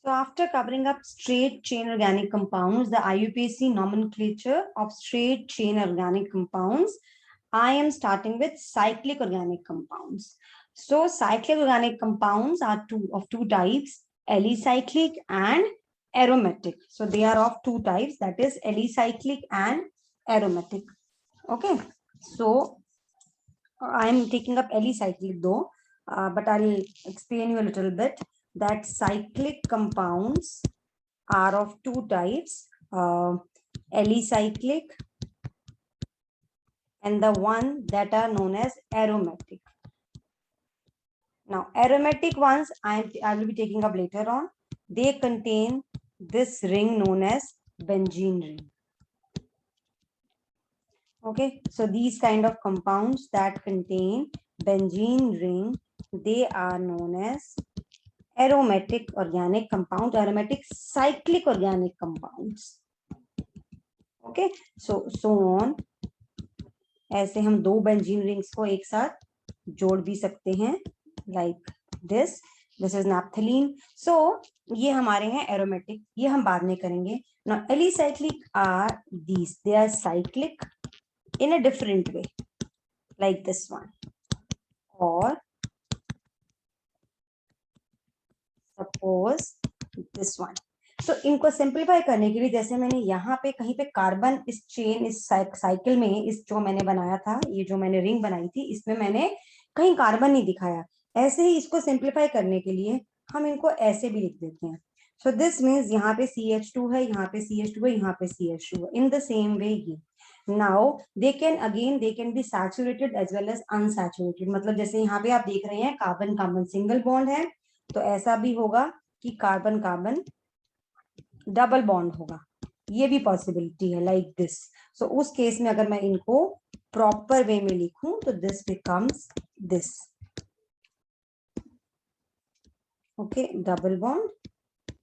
So after covering up straight chain organic compounds, the IUPAC nomenclature of straight chain organic compounds, I am starting with cyclic organic compounds. So cyclic organic compounds are of two types, alicyclic and aromatic. So they are of two types, that is alicyclic and aromatic. Okay, so I am taking up alicyclic though, but I'll explain you a little bit that cyclic compounds are of two types, alicyclic and the one that are known as aromatic. Now, aromatic ones I will be taking up later on. They contain this ring known as benzene ring. Okay, so these kind of compounds that contain benzene ring, they are known as aromatic organic compounds, aromatic cyclic organic compounds. Okay, so on. ऐसे हम दो benzene rings को एक साथ जोड़ भी सकते हैं, like this is naphthalene. So ये हमारे हैं aromatic, ये हम बाद में करेंगे. Now alicyclic are these, they are cyclic in a different way, like this one, or suppose this one. तो इनको सिंप्लीफाई करने के लिए, जैसे मैंने यहाँ पे कहीं पे कार्बन इस चेन इस साइकिल में, इस जो मैंने बनाया था, ये जो मैंने रिंग बनाई थी, इसमें मैंने कहीं कार्बन नहीं दिखाया. ऐसे ही इसको सिंप्लीफाई करने के लिए हम इनको ऐसे भी लिख देते हैं. सो दिस मीन्स यहाँ पे CH2 है, यहाँ पे CH2 है, यहाँ पे CH2 है. इन द सेम वे ये now they can be saturated as well as unsaturated. मतलब जैसे यहाँ पे आप देख रहे हैं कार्बन कार्बन सिंगल बॉन्ड है, तो ऐसा भी होगा कि कार्बन कार्बन डबल बॉन्ड होगा. ये भी पॉसिबिलिटी है, लाइक दिस. सो उस केस में अगर मैं इनको प्रॉपर वे में लिखूं तो this becomes this. Okay, double bond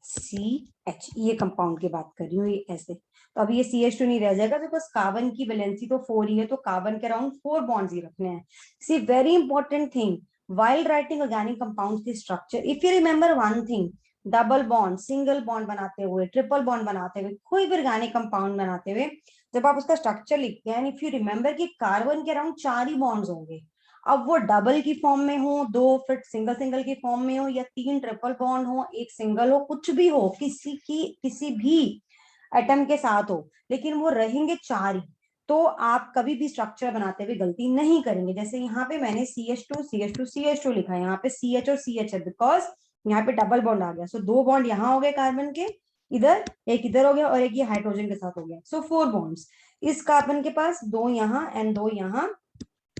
CH. ये कंपाउंड की बात कर रही हूँ, ये ऐसे. तो अब ये CH2 नहीं रह जाएगा बिकॉज कार्बन की वैलेंसी तो 4 ही है, तो कार्बन के अराउंड 4 बॉन्ड्स ही रखने हैं. See very important thing while writing organic compounds की structure, if you remember one thing, double bond, single bond बनाते हुए, ट्रिपल बॉन्ड बनाते हुए, कोई भी ऑर्गेनिक कंपाउंड बनाते हुए जब आप उसका स्ट्रक्चर लिखते हैं, इफ यू रिमेंबर कि कार्बन के अराउंड 4 ही बॉन्ड्स होंगे. अब वो डबल की फॉर्म में हो, 2 फिर सिंगल सिंगल की फॉर्म में हो, या 3 ट्रिपल बॉन्ड हो, एक सिंगल हो, कुछ भी हो, किसी भी एटम के साथ हो, लेकिन वो रहेंगे 4 ही. तो आप कभी भी स्ट्रक्चर बनाते हुए गलती नहीं करेंगे. जैसे यहाँ पे मैंने CH2 CH2 CH2 लिखा है, यहाँ पे CH और CH है बिकॉज यहाँ पे डबल बॉन्ड आ गया. सो 2 बॉन्ड यहाँ हो गए कार्बन के, इधर एक इधर हो गया, और एक ये हाइड्रोजन के साथ हो गया. सो 4 बॉन्ड्स इस कार्बन के पास, 2 यहाँ एंड 2 यहाँ,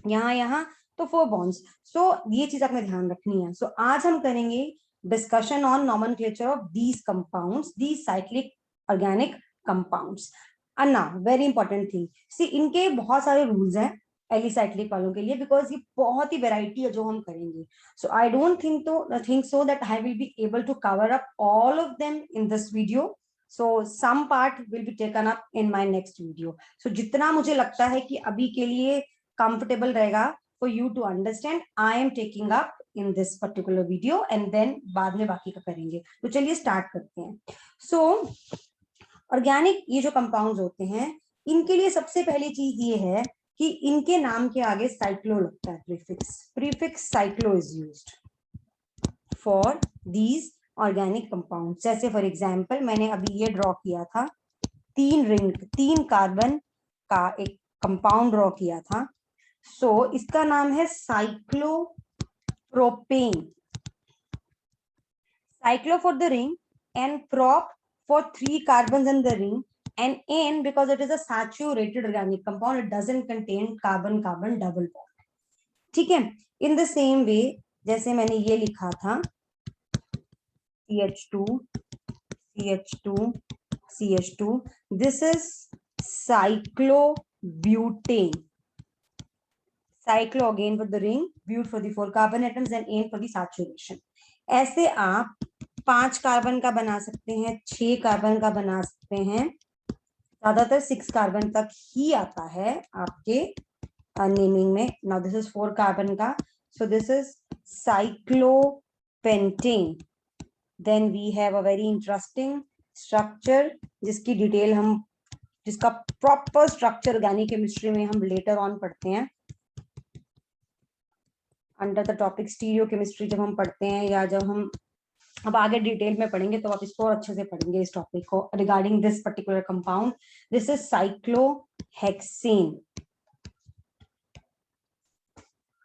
यहाँ, तो 4 बॉन्ड्स. सो ये चीज आपने ध्यान रखनी है. सो आज हम करेंगे discussion on nomenclature of these compounds, these cyclic organic compounds. अन्ना वेरी इंपॉर्टेंट थिंग, सी इनके बहुत सारे रूल्स हैं एलिसाइक्लिक वालों के लिए, बिकॉज ये बहुत ही वेराइटी है जो हम करेंगे. So I don't think so that I will be able to cover up all of them in this video. So some part will be taken up in my next video. So जितना मुझे लगता है कि अभी के लिए comfortable रहेगा for you to understand, I am taking up in this particular video, and then बाद में बाकी का करेंगे. तो चलिए स्टार्ट करते हैं. सो ऑर्गेनिक ये जो कंपाउंड्स होते हैं, इनके लिए सबसे पहली चीज ये है कि इनके नाम के आगे साइक्लो लगता है, prefix cyclo is used for these organic compound. जैसे फॉर एग्जांपल मैंने अभी ये ड्रॉ किया था, 3 कार्बन का एक कंपाउंड ड्रॉ किया था. सो इसका नाम है cyclopropane. Cyclo for the ring and prop for 3 carbons in the ring, and N because it is a saturated organic compound, it doesn't contain carbon carbon double bond. ठीक है. in the same way जैसे मैंने ये लिखा था CH2 CH2 CH2, this is cyclobutane. cyclo again for the ring, but for the 4 carbon atoms, and N for the saturation. ऐसे आप 5 carbon का बना सकते हैं, 6 कार्बन का बना सकते हैं, ज्यादातर 6 कार्बन तक ही आता है आपके नेमिंग में. नाउ दिस इज 4 कार्बन का, so this is cyclopentane. Then we have a very interesting structure जिसकी डिटेल हम, जिसका प्रॉपर स्ट्रक्चर ऑर्गेनिक केमिस्ट्री में हम लेटर ऑन पढ़ते हैं under the topic stereo chemistry. जब हम पढ़ते हैं या जब हम अब आगे डिटेल में पढ़ेंगे तो आप इसको और अच्छे से पढ़ेंगे इस टॉपिक को regarding this particular compound. This is cyclohexane.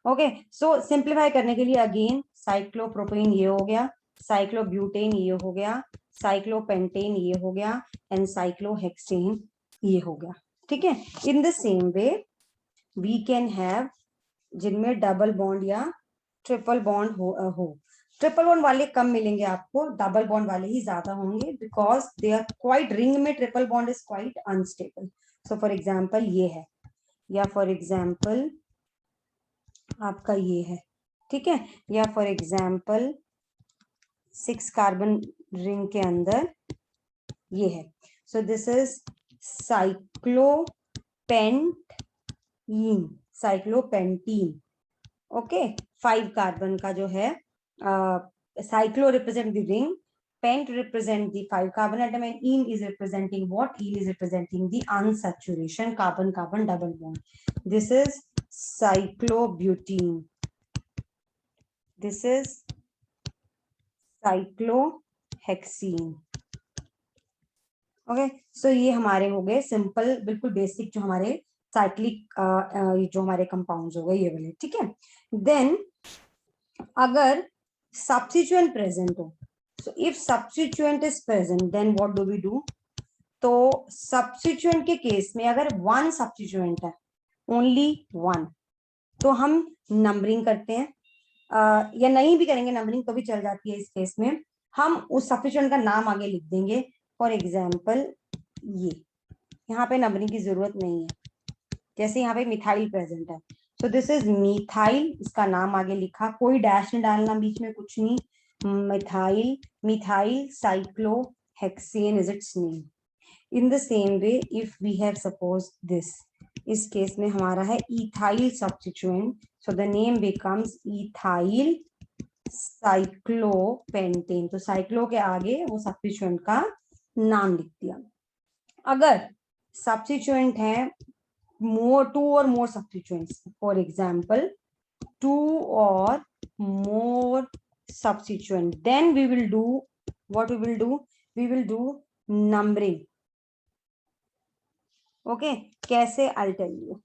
Okay, so simplify करने के लिए अगेन साइक्लोप्रोपेन ये हो गया, साइक्लोब्यूटेन ये हो गया, साइक्लोपेंटेन ये हो गया एंड साइक्लोहेक्सेन ये हो गया। ठीक है, in the same way we can have जिनमें डबल बॉन्ड या ट्रिपल बॉन्ड हो। ट्रिपल बॉन्ड वाले कम मिलेंगे आपको, डबल बॉन्ड वाले ही ज्यादा होंगे because they are quite, ring में triple bond is quite unstable. So for example ये है, या फॉर एग्जाम्पल आपका ये है, ठीक है, या फॉर एग्जाम्पल 6 कार्बन रिंग के अंदर ये है। So this is cyclopentene, cyclopentene. Okay, 5 carbon का जो है, cyclo represent the ring, pent represent the 5 carbon atom and ene is representing what, ene is representing the unsaturation carbon carbon double bond. This is cyclobutene, this is cyclohexene. Okay, so ये हमारे हो गए simple, बिल्कुल basic जो हमारे cyclic जो हमारे compounds हो गए ये वाले। ठीक है, देन अगर सब्स्टिट्यूएंट प्रेजेंट हो, so if substituent is present then what do we do. तो सब्स्टिट्यूएंट के केस में अगर वन सब्स्टिट्यूएंट है, ओनली वन, तो हम नंबरिंग करते हैं, या नहीं भी करेंगे नंबरिंग तो भी चल जाती है। इस केस में हम उस सब्स्टिट्यूएंट का नाम आगे लिख देंगे। फॉर एग्जाम्पल ये यहाँ पे नंबरिंग की जरूरत नहीं है, जैसे यहाँ पे मिथाइल प्रेजेंट है, सो दिस इज मिथाइल, इसका नाम आगे लिखा, कोई डैश नहीं डालना बीच में, कुछ नहीं, methyl, methyl cyclohexane is its name. In the same way if we have suppose this, इस केस में हमारा है ethyl substituent, so the name becomes ethyl cyclopentane. तो साइक्लो के आगे वो सब्स्टिट्यूएंट का नाम लिख दिया। अगर सब्स्टिट्यूएंट है more, 2 or more substituents, for example 2 or more substituent, then we will do what, we will do numbering. okay, कैसे, I'll tell you.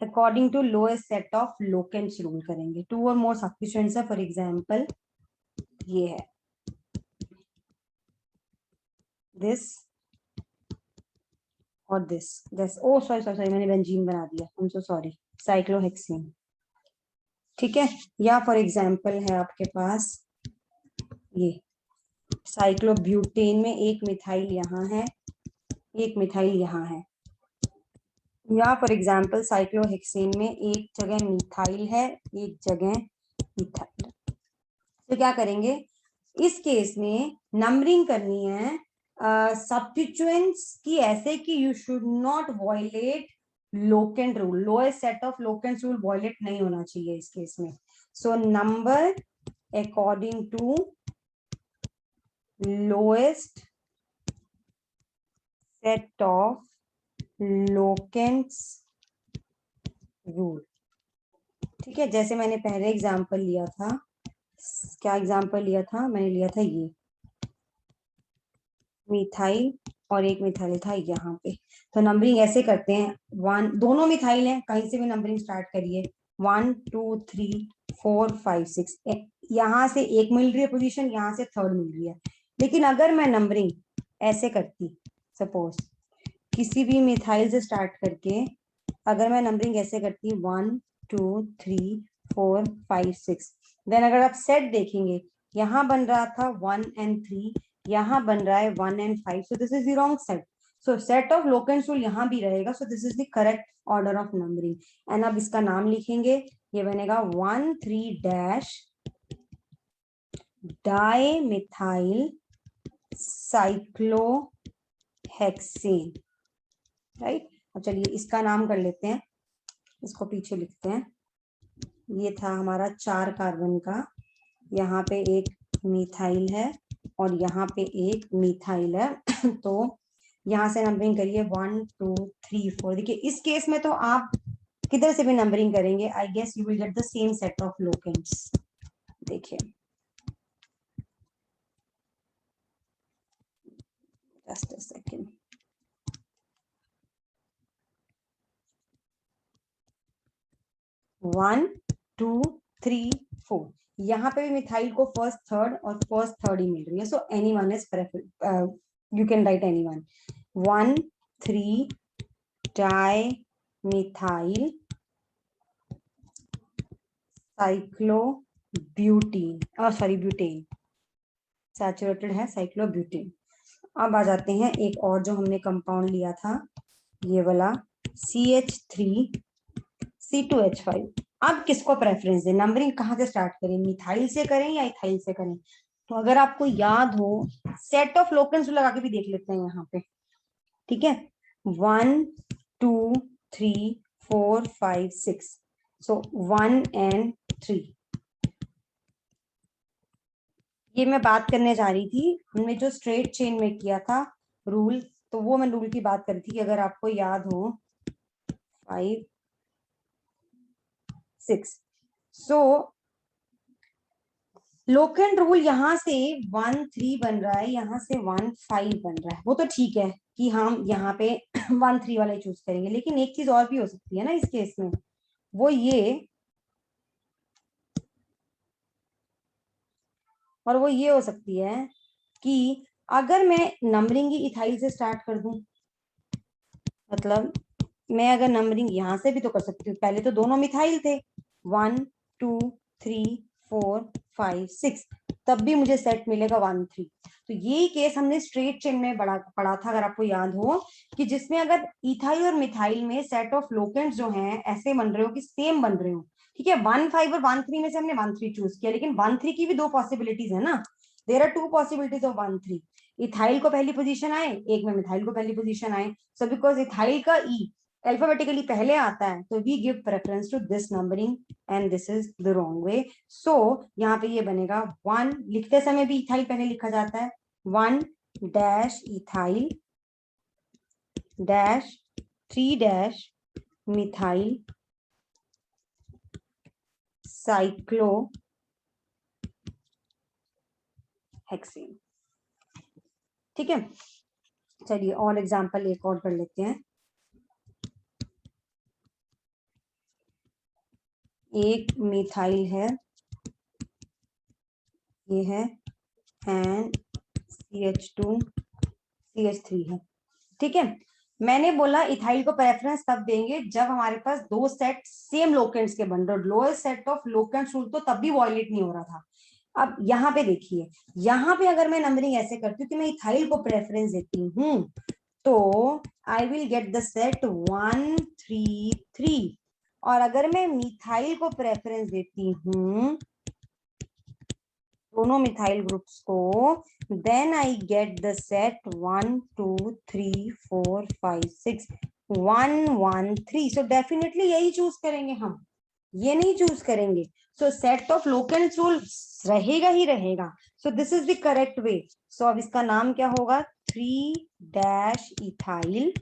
according to lowest set of locants rule करेंगे। 2 or more substituents है, for example ये है this और this, oh sorry मैंने benzene बना दिया, I'm so sorry, cyclohexane. ठीक है, या फॉर एग्जाम्पल है आपके पास ये साइक्लोब्यूटेन में एक मिथाइल यहाँ है, एक मिथाइल यहाँ है, या फॉर एग्जाम्पल साइक्लोहेक्सेन में एक जगह मिथाइल है, एक जगह मिथाइल। तो क्या करेंगे इस केस में, नंबरिंग करनी है सब्स्टिट्यूएंट्स की ऐसे कि you should not violate locant rule, lowest set of locant rule violate नहीं होना चाहिए इस केस में। So number according to lowest set of locants rule. ठीक है, जैसे मैंने पहले एग्जांपल लिया था, क्या एग्जांपल लिया था मैंने, लिया था ये मिथाइल और एक मिथाइल था यहाँ पे। तो नंबरिंग ऐसे करते हैं, 1, दोनों मिथाइल हैं, कहीं से भी नंबरिंग स्टार्ट करिए, 1 2 3 4 5 6, यहाँ से एक मिल रही है पोजीशन, यहाँ से थर्ड मिल रही है। लेकिन अगर मैं नंबरिंग ऐसे करती, सपोज किसी भी मिथाइल से स्टार्ट करके अगर मैं नंबरिंग ऐसे करती 1 2 3 4 5 6, देन अगर आप सेट देखेंगे यहाँ बन रहा था 1 and 3, यहाँ बन रहा है 1 and 5, so this is the wrong set. So set of locants rule यहाँ भी रहेगा, so this is the correct order of numbering. and अब इसका नाम लिखेंगे, ये बनेगा 1 3 dash dimethyl cyclohexane, राइट। अब चलिए इसका नाम कर लेते हैं, इसको पीछे लिखते हैं, ये था हमारा 4 कार्बन का, यहाँ पे एक मिथाइल है और यहाँ पे एक मिथाइल है। तो यहाँ से नंबरिंग करिए 1 2 3 4। देखिए इस केस में तो आप किधर से भी नंबरिंग करेंगे, I guess you will get the same set of locants. देखिए just a second, one two three four, यहाँ पे भी मिथाइल को फर्स्ट थर्ड और फर्स्ट थर्ड ही मिल रही है। So any one is prefer, you can write any one. 1 3 di methyl cyclobutene, sorry butane, saturated है साइक्लोब्यूटेन। अब आ जाते हैं एक और जो हमने कंपाउंड लिया था, ये वाला CH3C2H5। अब किसको प्रेफरेंस दें, नंबरिंग कहाँ से स्टार्ट करें, मिथाइल से करें या इथाइल से करें? तो अगर आपको याद हो, सेट ऑफ लोकेंट्स लगा के भी देख लेते हैं यहाँ पे, ठीक है। 1 2 3 4 5 6, सो 1 and 3। ये मैं बात करने जा रही थी, हमने जो स्ट्रेट चेन में किया था रूल, तो वो मैं रूल की बात कर रही थी कि अगर आपको याद हो 5 6, सो लोकेंट रूल यहाँ से 1 3 बन रहा है, यहाँ से 1 5 बन रहा है। वो तो ठीक है कि हम यहाँ पे 1 3 वाला चूज करेंगे, लेकिन एक चीज और भी हो सकती है ना इस केस में, वो ये, और वो ये हो सकती है कि अगर मैं नंबरिंग ही इथाइल से स्टार्ट कर दूं, मतलब मैं अगर नंबरिंग यहां से भी तो कर सकती हूँ, पहले तो दोनों मिथाइल थे, 1 2 3 4 5 6, तब भी मुझे सेट मिलेगा 1 3। तो यही केस हमने स्ट्रेट चेन में पढ़ा था, अगर आपको याद हो, कि जिसमें अगर इथाइल और मिथाइल में सेट ऑफ लोकेंट्स जो हैं ऐसे बन रहे हो कि सेम बन रहे हो, ठीक है। 1 5 और 1 3 में से हमने 1 3 चूज किया, लेकिन 1 3 की भी दो पॉसिबिलिटीज है ना, there are two possibilities of 1 3। Ethyl को पहली पोजीशन आए, एक में मिथाइल को पहली पोजीशन आए, सो बिकॉज इथाइल का ई अल्फाबेटिकली पहले आता है, तो we give preference to this numbering and this is the wrong way. So यहाँ पे ये बनेगा 1, लिखते समय भी इथाइल पहले लिखा जाता है, 1 dash ethyl dash 3 dash methyl cyclo hexane, ठीक है। चलिए और एग्जांपल एक और कर लेते हैं। एक मिथाइल है, ये है, एंड CH2 CH3 है, ठीक है। मैंने बोला इथाइल को प्रेफरेंस तब देंगे जब हमारे पास दो सेट सेम लोकेंट्स के बन रहे, lowest set of locants rule तो तब भी वॉयलेट नहीं हो रहा था। अब यहाँ पे देखिए, यहाँ पे अगर मैं नंबरिंग ऐसे करती हूँ कि मैं इथाइल को प्रेफरेंस देती हूँ, तो I will get the set 1 3 3, और अगर मैं मिथाइल को प्रेफरेंस देती हूँ, दोनों मिथाइल ग्रुप्स को, then I get the set 1 2 3 4 5 6 1 1 3। So definitely यही चूज करेंगे हम, ये नहीं चूज करेंगे। So set of locants rule रहेगा ही रहेगा। So this is the correct way. So अब इसका नाम क्या होगा, 3 dash ethyl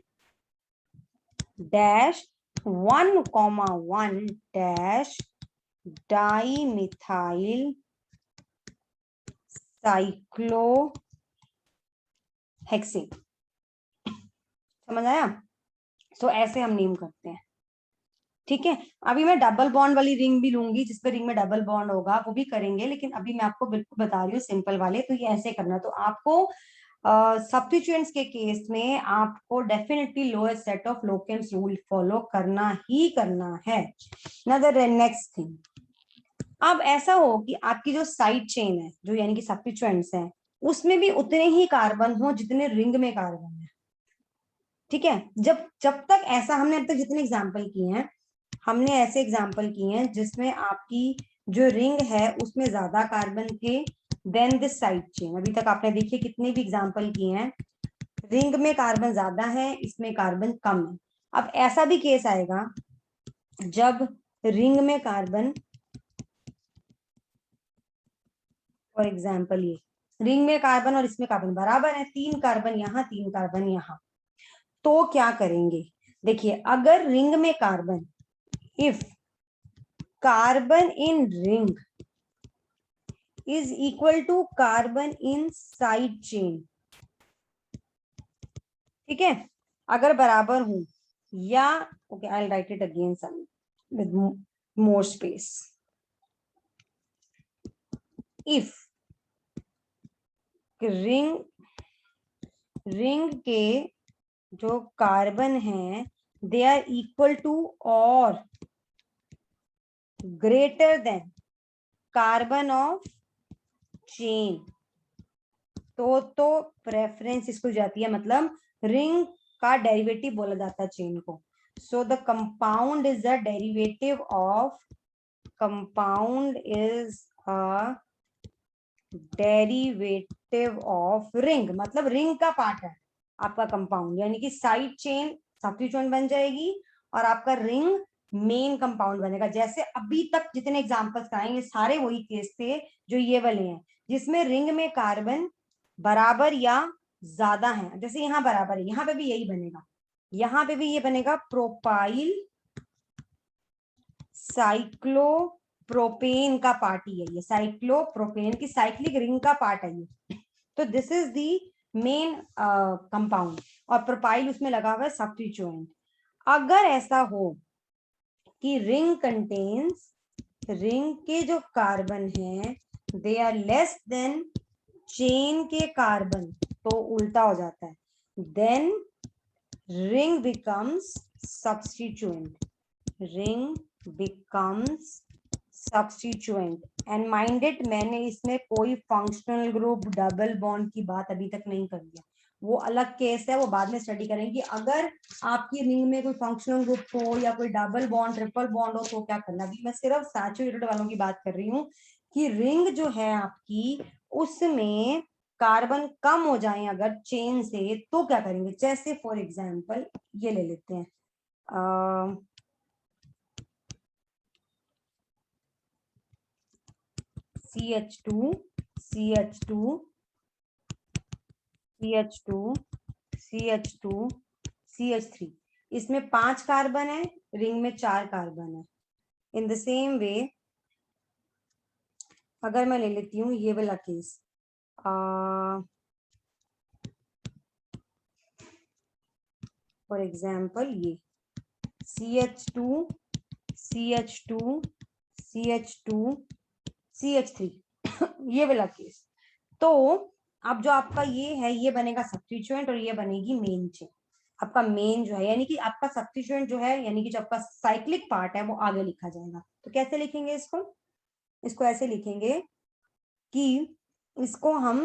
dash 1 1 dash di methyl cyclo hexane. समझ आया? सो ऐसे हम नेम करते हैं, ठीक है। अभी मैं डबल बॉन्ड वाली रिंग भी लूंगी, जिसपे रिंग में डबल बॉन्ड होगा, वो भी करेंगे, लेकिन अभी मैं आपको बिल्कुल बता रही हूँ सिंपल वाले। तो ये ऐसे करना, तो आपको सब्स्टिट्यूएंट्स के केस में आपको definitely lowest set of locants rule follow करना ही करना है। नेक्स्ट थिंग, अब ऐसा हो कि आपकी जो साइड चेन है, जो यानी कि सब्स्टिट्यूएंट्स हैं, उसमें भी उतने ही कार्बन हो जितने रिंग में कार्बन है, ठीक है। जब तक ऐसा, हमने अब तक जितने एग्जाम्पल किए हैं, हमने ऐसे एग्जाम्पल किए हैं जिसमें आपकी जो रिंग है उसमें ज्यादा कार्बन थे देन दिस साइड चेन। अभी तक आपने देखिए कितने भी एग्जाम्पल किए हैं, रिंग में कार्बन ज्यादा है, इसमें कार्बन कम है। अब ऐसा भी केस आएगा जब रिंग में कार्बन फॉर एग्जाम्पल ये रिंग में कार्बन और इसमें कार्बन बराबर है, 3 कार्बन यहाँ 3 कार्बन यहाँ, तो क्या करेंगे? देखिए अगर रिंग में carbon, if carbon in ring is equal to carbon in side chain, ठीक है, अगर बराबर हूं या, okay I will write it again some with more space, if ring के जो कार्बन है दे आर इक्वल टू और greater than carbon of chain, तो प्रेफरेंस इसको जाती है, मतलब रिंग का डेरिवेटिव बोला जाता है चेन को। So the compound is the derivative of, compound is a derivative of ring, मतलब रिंग का पार्ट है आपका कंपाउंड, यानी कि साइड चेन सब्स्टिट्यूएंट बन जाएगी और आपका रिंग मेन कंपाउंड बनेगा। जैसे अभी तक जितने एग्जांपल्स कराएंगे सारे वही केस थे जो ये वाले हैं, जिसमें रिंग में कार्बन बराबर या ज्यादा है, जैसे यहाँ बराबर है, यहाँ पे भी यही बनेगा, यहाँ पे भी ये बनेगा प्रोपाइल साइक्लोप्रोपेन का पार्ट ही है ये, साइक्लोप्रोपेन की साइक्लिक रिंग का पार्ट है ये। तो this is the main compound और प्रोपाइल उसमें लगा हुआ है सब्स्टिट्यूएंट। अगर ऐसा हो कि रिंग कंटेन्स, रिंग के जो कार्बन है they are less than chain के कार्बन, तो उल्टा हो जाता है, then ring becomes substituent, ring becomes substituent. And minded, मैंने इसमें कोई फंक्शनल ग्रुप डबल बॉन्ड की बात अभी तक नहीं करी है, वो अलग केस है, वो बाद में स्टडी करेंगे। अगर आपकी रिंग में कोई फंक्शनल ग्रुप हो या कोई डबल बॉन्ड ट्रिपल बॉन्ड हो तो क्या करना, अभी मैं सिर्फ सैचुरेटेड वालों की बात कर रही हूँ कि रिंग जो है आपकी उसमें कार्बन कम हो जाए अगर चेन से, तो क्या करेंगे? जैसे फॉर एग्जाम्पल ये ले लेते हैं, CH2 CH2 CH2 CH2 CH3, इसमें 5 कार्बन है, रिंग में 4 कार्बन है। इन द सेम वे अगर मैं ले लेती हूँ ये वाला केस, फॉर एग्जाम्पल ये CH2 CH2 CH2 CH3 ये वाला केस, तो अब जो आपका ये है ये बनेगा सब्स्टिट्यूएंट और ये बनेगी मेन चेन। आपका मेन जो है यानी कि आपका सब्स्टिट्यूएंट जो है यानी कि जो आपका साइक्लिक पार्ट है वो आगे लिखा जाएगा। तो कैसे लिखेंगे इसको? इसको ऐसे लिखेंगे कि इसको हम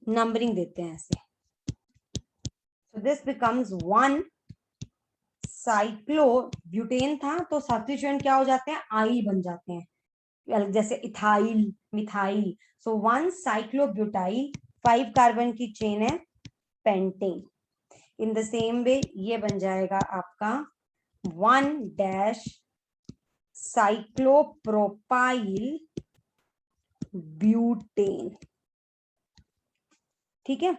नंबरिंग देते हैं ऐसे, so this becomes 1 साइक्लोब्यूटेन था तो सब्स्टिट्यूएंट क्या हो जाते हैं? आई बन जाते हैं, जैसे इथाइल मिथाइल। सो 1 साइक्लोब्यूटाइल, 5 कार्बन की चेन है pentane. In the same way ये बन जाएगा आपका 1 डैश साइक्लोप्रोपाइल ब्यूटेन, ठीक है।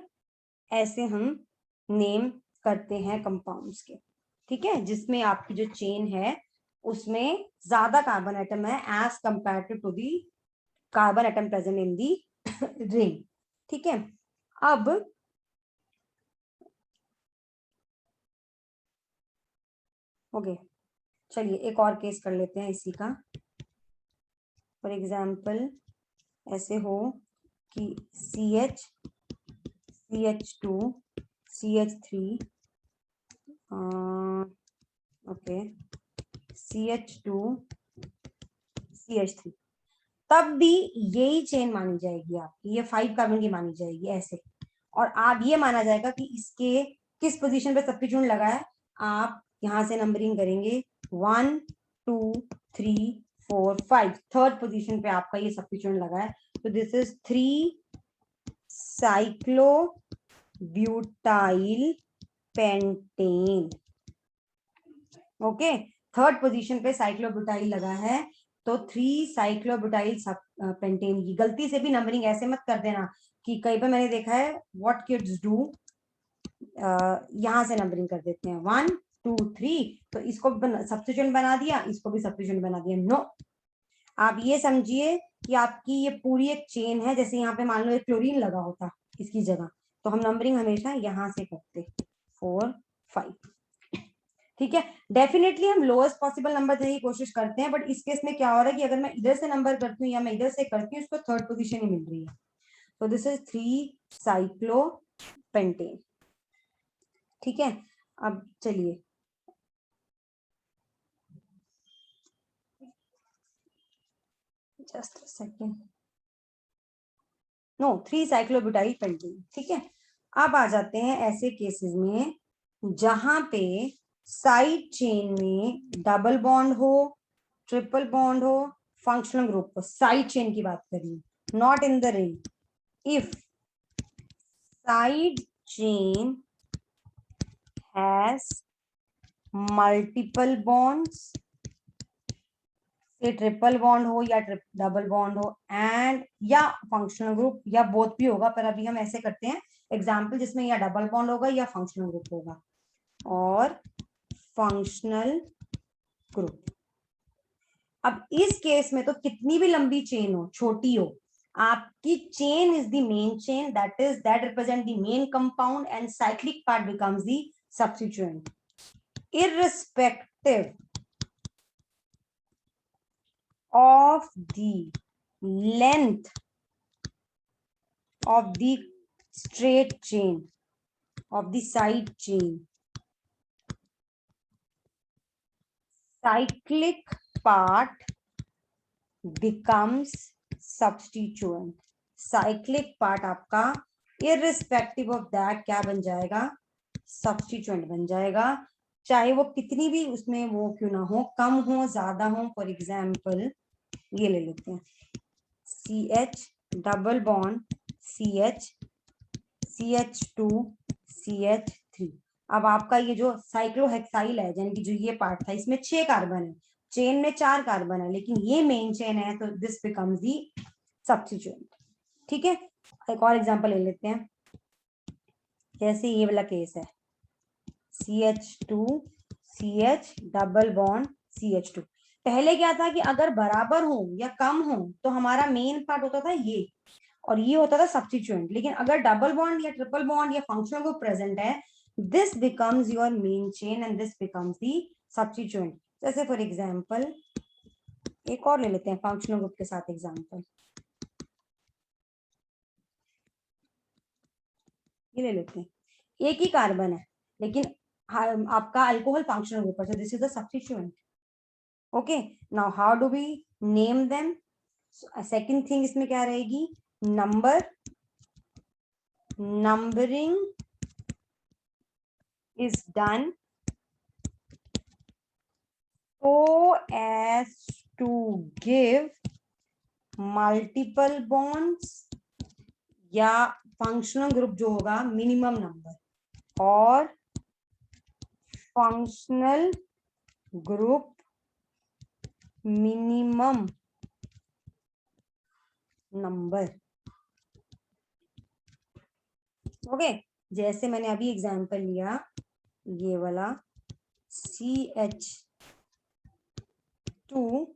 ऐसे हम नेम करते हैं कंपाउंड्स के, ठीक है, जिसमें आपकी जो चेन है उसमें ज्यादा कार्बन एटम है as compare to the carbon atom present in the ring, ठीक है। अब ओके चलिए एक और केस कर लेते हैं इसी का। फॉर एग्जाम्पल ऐसे हो कि CH CH2 CH3 okay CH2 CH3, तब भी यही चेन मानी जाएगी आपकी, ये 5 कार्बन की मानी जाएगी ऐसे। और आप ये माना जाएगा कि इसके किस पोजीशन पे सब्स्टिट्यूएंट लगा है, आप यहां से नंबरिंग करेंगे 1 2 3 4 5, थर्ड पोजीशन पे आपका ये सब्स्टिट्यूएंट लगा है। तो this is 3 cyclobutyl pentane, okay. Third position पे साइक्लोब्यूटाइल लगा है तो 3 साइक्लोब्यूटाइल पेंटेन की गलती से भी नंबरिंग ऐसे मत कर देना कि कई बार मैंने देखा है व्हाट किड्स डू, यहां से नंबरिंग कर देते हैं 1 2 3, तो इसको सब्स्टिट्यूएंट बना दिया, इसको भी सब्स्टिट्यूएंट बना दिया। नो, आप ये समझिए कि आपकी ये पूरी एक चेन है, जैसे यहाँ पे मान लो एक क्लोरीन लगा होता इसकी जगह, तो हम नंबरिंग हमेशा यहाँ से करते 4 5। ठीक है, डेफिनेटली हम लोएस्ट पॉसिबल नंबर देने की कोशिश करते हैं, बट इस केस में क्या हो रहा है कि अगर मैं इधर से नंबर करती हूँ या मैं इधर से करती हूँ, इसको थर्ड पोजीशन ही मिल रही है। तो दिस इज 3 साइक्लोपेंटेन। ठीक है, अब चलिए just second, no 3 cyclobutyl pentane. ठीक है, अब आ जाते हैं ऐसे केसेस में जहां पे साइड चेन में डबल बॉन्ड हो, ट्रिपल बॉन्ड हो, फंक्शनल ग्रुप हो, साइड चेन की बात करिए, not in the ring. If side chain has multiple bonds, triple bond हो या डबल बॉन्ड हो, एंड या फंक्शनल ग्रुप या बोथ भी होगा, पर अभी हम ऐसे करते हैं एग्जाम्पल जिसमें या डबल बॉन्ड होगा या फंक्शनल ग्रुप होगा, और फंक्शनल ग्रुप। अब इस केस में तो कितनी भी लंबी चेन हो, छोटी हो, आपकी chain is the main chain, that represent the main compound, and cyclic part becomes the substituent irrespective of the length of the straight chain of the side chain. Cyclic part becomes substituent. Cyclic part आपका irrespective of that क्या बन जाएगा, substituent बन जाएगा, चाहे वो कितनी भी उसमें वो क्यों ना हो, कम हो ज्यादा हो। फॉर एग्जाम्पल ये ले लेते हैं CH double bond CH CH2 CH3। अब आपका ये जो साइक्लोहेक्साइल है, यानी कि जो ये पार्ट था, इसमें 6 कार्बन है, चेन में 4 कार्बन है, लेकिन ये मेन चेन है, तो दिस बिकम्स दी सब्स्टिट्यूएंट। ठीक है, एक और एग्जांपल ले लेते हैं, जैसे ये वाला केस है CH2 CH double bond CH2। पहले क्या था कि अगर बराबर हो या कम हो तो हमारा मेन पार्ट होता था ये, और ये होता था सब्स्टिट्यूएंट, लेकिन अगर डबल बॉन्ड या ट्रिपल बॉन्ड या फंक्शनल ग्रुप प्रेजेंट है, this becomes your main chain and this becomes the substituent. जैसे फॉर एग्जांपल एक और ले लेते हैं फंक्शनल ग्रुप के साथ एग्जांपल, ये ले लेते हैं, एक ही कार्बन है लेकिन आपका अल्कोहल फंक्शनल ग्रुप है, so this is the substituent. Okay, now how do we name them? Second thing इसमें क्या रहेगी, numbering is done so as to give multiple bonds या फंक्शनल ग्रुप जो होगा मिनिमम नंबर, और functional group minimum number. Okay, जैसे मैंने अभी एग्जांपल लिया ये वाला CH2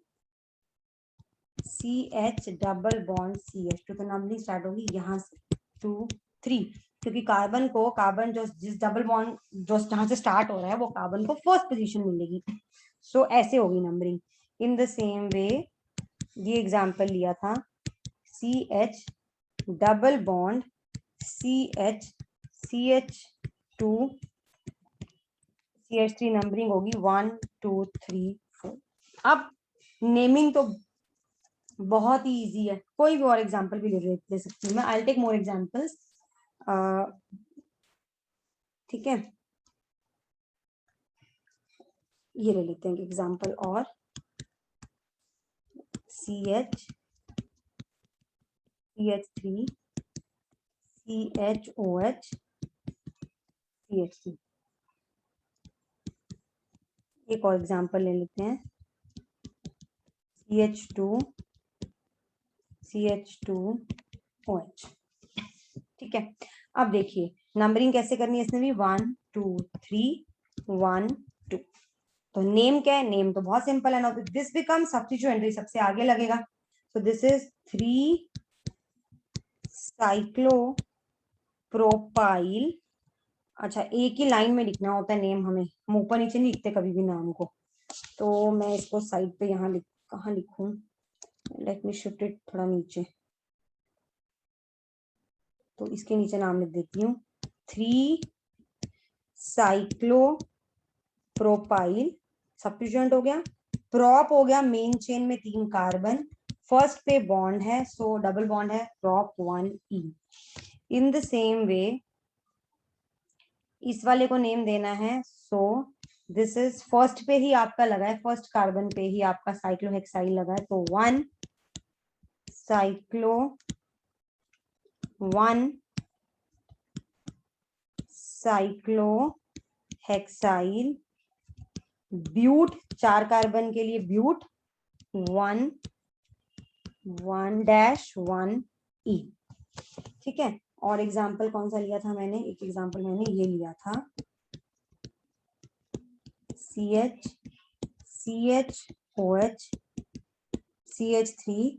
CH double bond CH2, तो नंबरिंग स्टार्ट होगी यहाँ से 2 3, क्योंकि कार्बन जो जिस डबल बॉन्ड जो जहां से स्टार्ट हो रहा है वो कार्बन को फर्स्ट पोजीशन मिलेगी, सो ऐसे होगी numbering. In the same way ये एग्जांपल लिया था CH double bond CH CH2 CH3, numbering होगी 1 2 3 4। अब नेमिंग तो बहुत ही इजी है, कोई भी और एग्जांपल भी ले सकती हूँ मैं, आई टेक मोर एग्जांपल्स। ठीक है, ये ले लेते हैं एग्जांपल और CH CH3 CHOH CH3। एक और एग्जांपल ले लेते हैं CH2OH। ठीक है, अब देखिए नंबरिंग कैसे करनी है इसमें भी 1 2 3 1 2। तो नेम क्या है, नेम तो बहुत सिंपल है ना, तो दिस बिकम सब्स्टिट्यूएंट, सबसे आगे लगेगा। तो दिस इज 3 साइक्लोप्रोपाइल। अच्छा, एक ही लाइन में लिखना होता है नेम, हमें हम ऊपर नीचे नहीं लिखते कभी भी नाम को। तो मैं इसको साइड पे यहाँ कहाँ लिखूं, लेट मी शिफ्ट इट थोड़ा नीचे, तो इसके नीचे नाम लिख देती हूँ 3 साइक्लोप्रोपाइल, सब्स्टिट्यूएंट हो गया। प्रॉप हो गया, मेन चेन में 3 कार्बन, फर्स्ट पे बॉन्ड है सो डबल बॉन्ड है, prop 1E। In the same वे इस वाले को नेम देना है, सो दिस इज फर्स्ट पे ही आपका लगा है, फर्स्ट कार्बन पे ही आपका साइक्लोहेक्साइल लगा है, तो 1 साइक्लोहेक्साइल ब्यूट, 4 कार्बन के लिए ब्यूट 1-1E। ठीक है, और एग्जाम्पल कौन सा लिया था मैंने, एक एग्जाम्पल मैंने ये लिया था CHOH CH3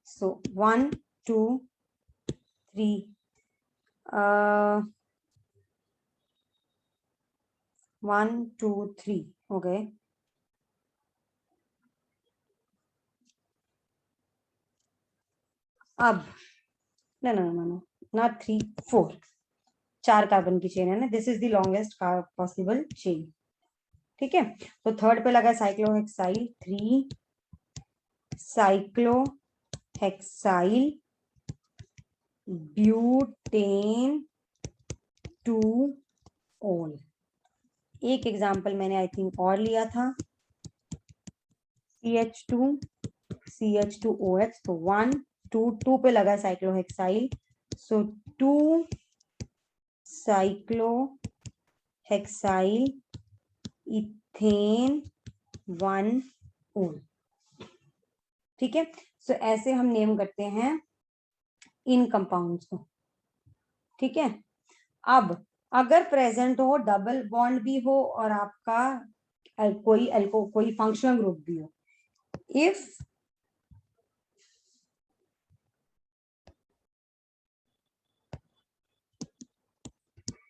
so 1 2 3 1 2 3 हो गए। अब नो नॉट 3 4, 4 कार्बन की चेन है ना, this is the longest possible chain. ठीक है, तो थर्ड पे लगा साइक्लोहेक्साइल, 3 साइक्लोहेक्साइल ब्यूटेन 2 ओल। एक एग्जाम्पल मैंने आई थिंक और लिया था CH2OH, तो 1 2 2 पे लगा साइक्लोहेक्साइल, सो 2 साइक्लोहेक्साइल इथेन 1 ओल। ठीक है, सो ऐसे हम नेम करते हैं इन कंपाउंड्स को। ठीक है, अब अगर प्रेजेंट हो, डबल बॉन्ड भी हो और आपका कोई फंक्शनल ग्रुप भी हो,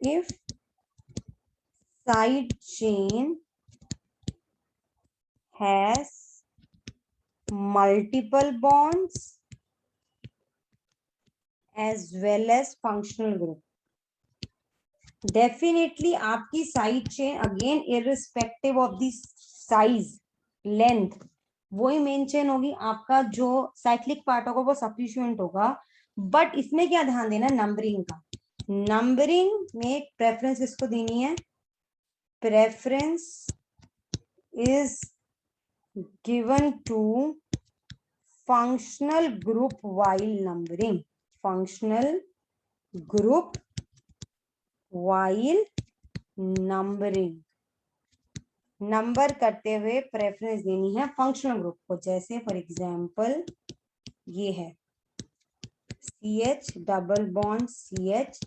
if side chain has multiple bonds as well as functional group, definitely आपकी side chain again irrespective of the size length वही मेन चेन होगी, आपका जो साइक्लिक पार्ट होगा वो सब्स्टिट्यूएंट होगा। बट इसमें क्या ध्यान देना, नंबरिंग का, नंबरिंग में प्रेफरेंस इसको देनी है, preference is given to functional group while numbering, functional group while numbering, number करते हुए प्रेफरेंस देनी है फंक्शनल ग्रुप को। जैसे फॉर एग्जांपल ये है CH double bond CH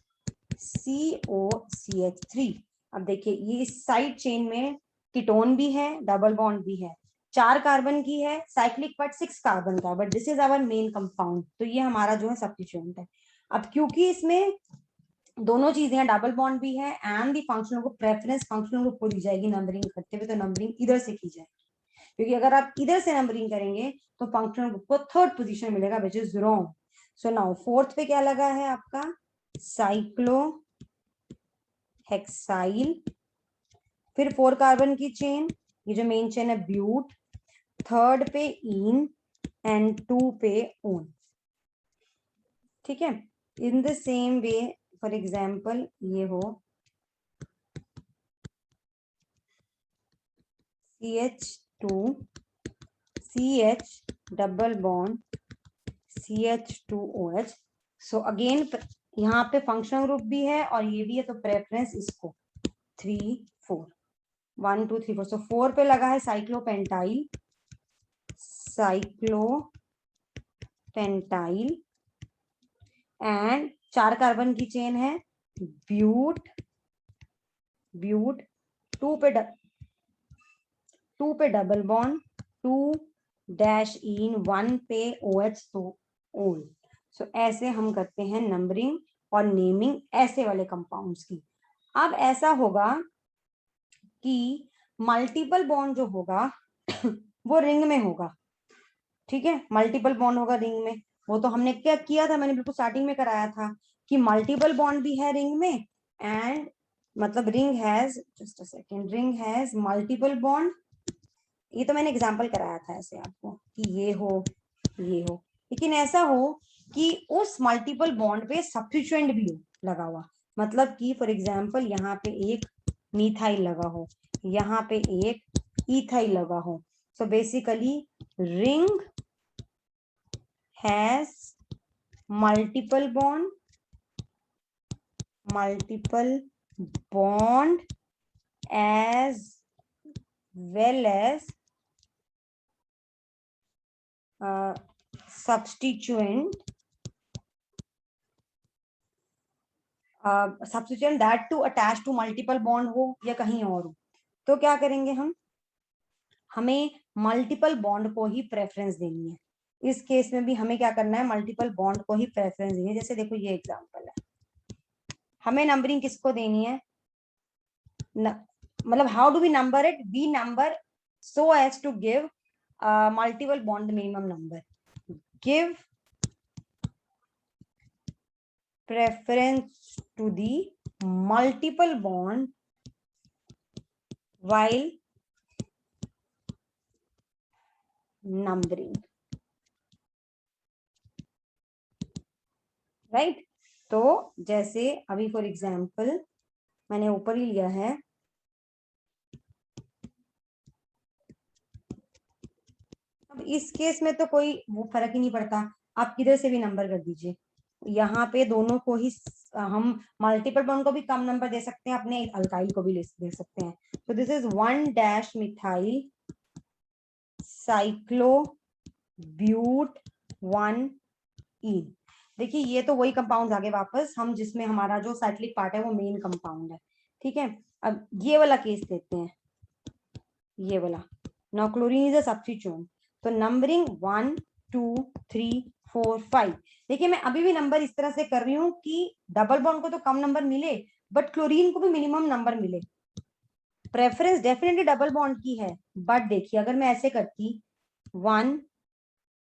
CO CH3। अब देखिए ये इस साइड चेन में कीटोन भी है, डबल बॉन्ड भी है, 4 कार्बन की है, साइक्लिक पार्ट 6 कार्बन का, but this is our main compound, तो ये हमारा जो है सब्स्टिट्यूएंट है। अब क्योंकि इसमें दोनों चीजें हैं, डबल बॉन्ड भी है एंड दी फंक्शनल को प्रेफरेंस फंक्शनल ग्रुप को दी जाएगी नंबरिंग करते हुए, तो नंबरिंग इधर से की जाएगी, क्योंकि अगर आप इधर से नंबरिंग करेंगे तो फंक्शनल ग्रुप को थर्ड पोजीशन मिलेगा, which is wrong. So now fourth पे क्या लगा है आपका, साइक्लोहेक्साइल, फिर 4 कार्बन की चेन, ये जो मेन चेन है ब्यूट, थर्ड पे इन एंड 2 पे ओन। ठीक है, in the same way for example ये हो CH2 CH double bond CH2OH, so again यहाँ पे फंक्शनल ग्रुप भी है और ये भी है, तो प्रेफरेंस इसको 3 4। 1 2 3 4, सो 4 पे लगा है साइक्लोपेंटाइल, एंड 4 कार्बन की चेन है ब्यूट, 2 पे डबल बॉन्ड, 2 डैश इन, 1 पे OH, तो ओन। सो ऐसे हम करते हैं नंबरिंग और नेमिंग ऐसे वाले कंपाउंड्स की। अब ऐसा होगा कि मल्टीपल बॉन्ड जो होगा वो रिंग में होगा, ठीक है, मल्टीपल बॉन्ड होगा रिंग में। वो तो हमने क्या किया था, मैंने बिल्कुल स्टार्टिंग में कराया था कि मल्टीपल बॉन्ड भी है रिंग में, एंड मतलब ring has, just a second, ring has multiple bond. ये तो मैंने एग्जांपल कराया था ऐसे आपको कि ये हो, लेकिन ऐसा हो कि उस मल्टीपल बॉन्ड पे सब्स्टिट्यूएंट भी हो लगा हुआ, मतलब कि फॉर एग्जांपल यहाँ पे एक मीथाइल लगा हो, यहाँ पे एक इथाइल लगा हो। So basically ring has multiple bond as well as substituent that to attach to multiple bond हो या कहीं और हो। तो क्या करेंगे हम, हमें मल्टीपल बॉन्ड को ही प्रेफरेंस देनी है। इस केस में भी हमें क्या करना है, मल्टीपल बॉन्ड को ही प्रेफरेंस देनी है। जैसे देखो ये एग्जांपल है, हमें नंबरिंग किसको देनी है, मतलब how do we number it, we number so as to give multiple bond minimum number, give preference to the multiple bond while numbering, right? तो जैसे अभी फॉर एग्जांपल मैंने ऊपर ही लिया है, अब इस केस में तो कोई वो फर्क ही नहीं पड़ता, आप किधर से भी नंबर कर दीजिए। यहाँ पे दोनों को ही हम मल्टीपल बॉन्ड को भी कम नंबर दे सकते हैं, अपने अल्काइल को भी दे सकते हैं। तो this is 1 dash methyl cyclo but 1 e. देखिए ये तो वही कंपाउंड आगे वापस हम, जिसमें हमारा जो साइक्लिक पार्ट है वो मेन कंपाउंड है, ठीक है। अब ये वाला केस देते हैं, ये वाला, now chlorine is a substituent, तो नंबरिंग 1 2 3 4 5। देखिए मैं अभी भी नंबर इस तरह से कर रही हूँ कि डबल बॉन्ड को तो कम नंबर मिले बट क्लोरीन को भी मिनिमम नंबर मिले। प्रेफरेंस डेफिनेटली डबल बॉन्ड की है, बट देखिए अगर मैं ऐसे करती 1,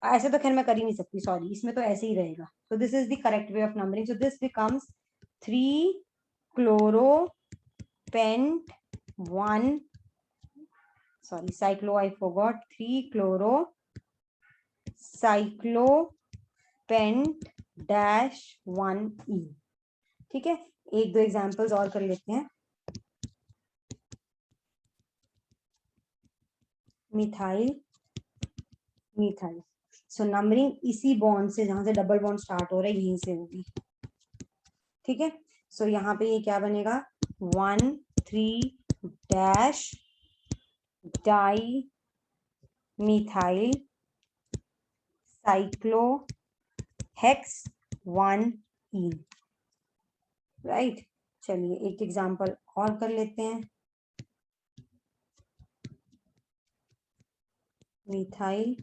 ऐसे तो खैर मैं कर ही नहीं सकती, सॉरी, इसमें तो ऐसे ही रहेगा। तो this is the correct way of numbering, so this becomes 3 chloropent 1, sorry cyclo, I forgot, 3 chloro cyclopent dash 1 ene, ठीक है। एक दो एग्जांपल्स और कर लेते हैं। मिथाइल, सो नंबरिंग इसी बॉन्ड से, जहां से डबल बॉन्ड स्टार्ट हो रहा है यहीं से होगी, ठीक है। सो यहाँ पे ये क्या बनेगा, 1 3 dash di methyl cyclo hex 1 ई, राइट। चलिए एक एग्जांपल और कर लेते हैं, methyl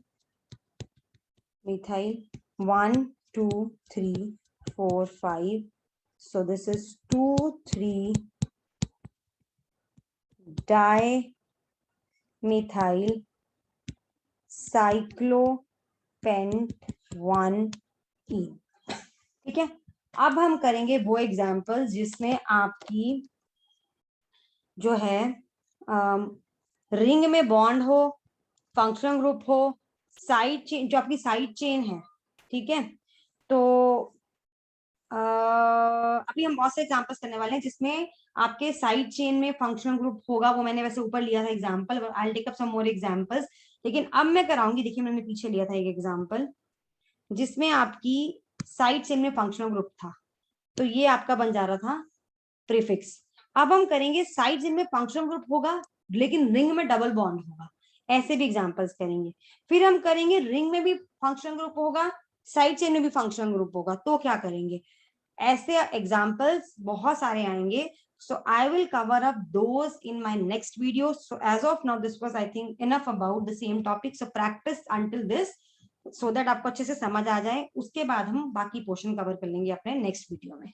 1 2 3 4 5, so this is 2 3 dimethyl cyclopent 1 E, ठीक है। अब हम करेंगे वो एग्जाम्पल जिसमें आपकी जो है रिंग में बॉन्ड हो, फंक्शनल ग्रुप हो, साइड चेन, जो आपकी साइड चेन है, ठीक है। तो अभी हम बहुत से एग्जांपल्स करने वाले हैं जिसमें आपके साइड चेन में फंक्शनल ग्रुप होगा, वो मैंने वैसे ऊपर लिया था example, I will take up some more examples, लेकिन अब मैं कराऊंगी। देखिए मैंने पीछे लिया था एक एग्जांपल जिसमें आपकी साइड चेन में फंक्शनल ग्रुप था, तो ये आपका बन जा रहा था प्रीफिक्स। अब हम करेंगे साइड चेन में फंक्शनल ग्रुप होगा लेकिन रिंग में डबल बॉन्ड होगा, ऐसे भी एग्जांपल्स करेंगे। फिर हम करेंगे रिंग में भी फंक्शनल ग्रुप होगा, साइड चेन में भी फंक्शनल ग्रुप होगा, तो क्या करेंगे, ऐसे एग्जांपल्स बहुत सारे आएंगे। So I will cover up those in my next video. So as of now, this was I think enough about the same topic. So practice until this so that आपको अच्छे से समझ आ जाए, उसके बाद हम बाकी पोर्शन कवर कर लेंगे अपने नेक्स्ट वीडियो में।